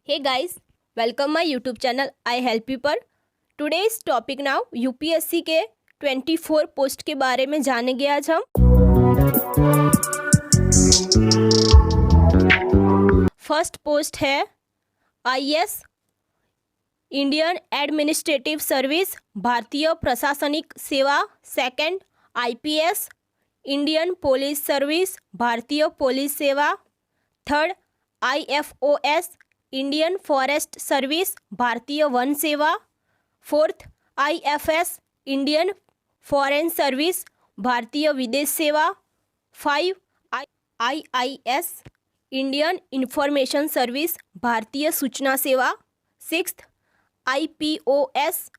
Hey guys, welcome my YouTube channel I help you पर today's topic now UPSC के 24 post के बारे में जानेंगे आज हम। फर्स्ट पोस्ट है IS इंडियन एडमिनिस्ट्रेटिव सर्विस भारतीय प्रशासनिक सेवा। Second IPS Indian police service भारतीय पुलिस सेवा। Third IFOS Indian forest service भारतीय वन सेवा। Fourth IFS Indian foreign service भारतीय विदेश सेवा। 5 IIS इंडियन इंफॉर्मेशन सर्विस भारतीय सूचना सेवा। 6 IPOS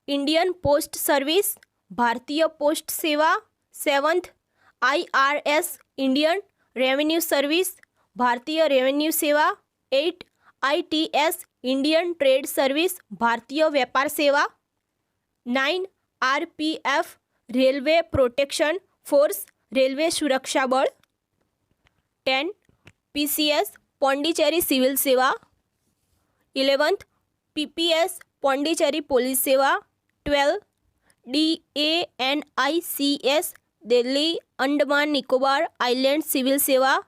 इंडियन पोस्ट सर्विस भारतीय पोस्ट सेवा। 7 IRS इंडियन रेवेन्यू सर्विस भारतीय रेवेन्यू सेवा। 8 ITS इंडियन ट्रेड सर्विस भारतीय व्यापार सेवा। 9 RPF railway protection force railway सुरक्षा बल। 10 PCS पौंडीचेरी सिविल सेवा। 11 PPS पौंडीचेरी पुलिस सेवा। 12 DANICS Delhi Andaman Nicobar island civil सेवा।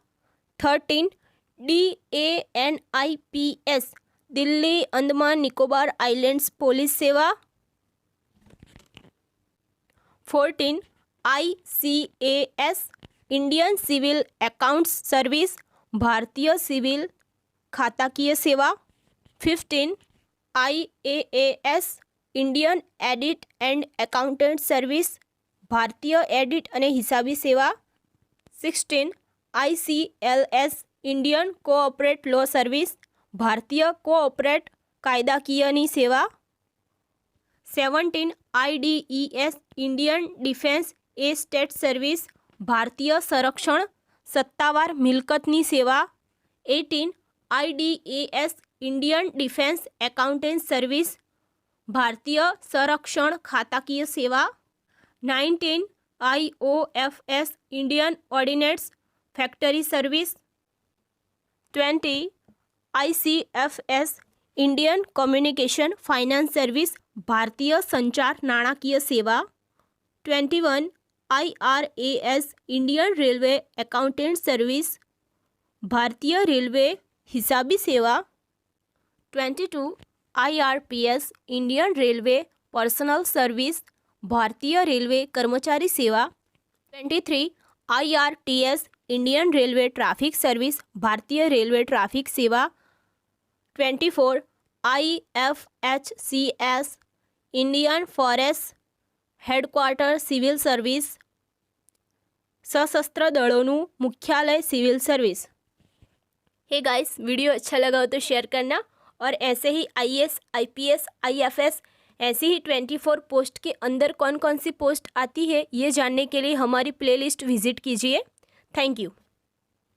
13 DANIPS Delhi Andaman Nicobar islands police सेवा। 14 ICAS Indian civil accounts service भारतीय सिविल खाताकीय सेवा। 15 IAAS Indian audit and accountant service भारतीय एडिट अने हिसाबी सेवा। 16 ICLS Indian corporate law service भारतीय कोऑपरेट कायदाकीयनी सेवा। 17 IDES Indian defence estate service भारतीय संरक्षण सत्तावार मिलकतनी सेवा। 18 IDAS Indian defence accountant service भारतीय संरक्षण खाताकीय सेवा। 19 IOFS Indian ordnance factory service. 20 ICFS Indian communication finance service भारतीय संचार नाणाकीय सेवा। 21 IRAS Indian railway accountant service भारतीय रेलवे हिसाबी सेवा। 22 IRPS Indian railway personnel service भारतीय रेलवे कर्मचारी सेवा। 23 IRTS Indian railway traffic service भारतीय रेलवे ट्रैफिक सेवा। 24 IFHCS Indian forest headquarter civil service सशस्त्र दलों मुख्यालय civil service. Hey guys, video अच्छा लगा हो तो शेयर करना और ऐसे ही IAS IPS IFS ऐसी ही 24 पोस्ट के अंदर कौन कौन सी पोस्ट आती है ये जानने के लिए हमारी प्लेलिस्ट विजिट कीजिए। Thank you.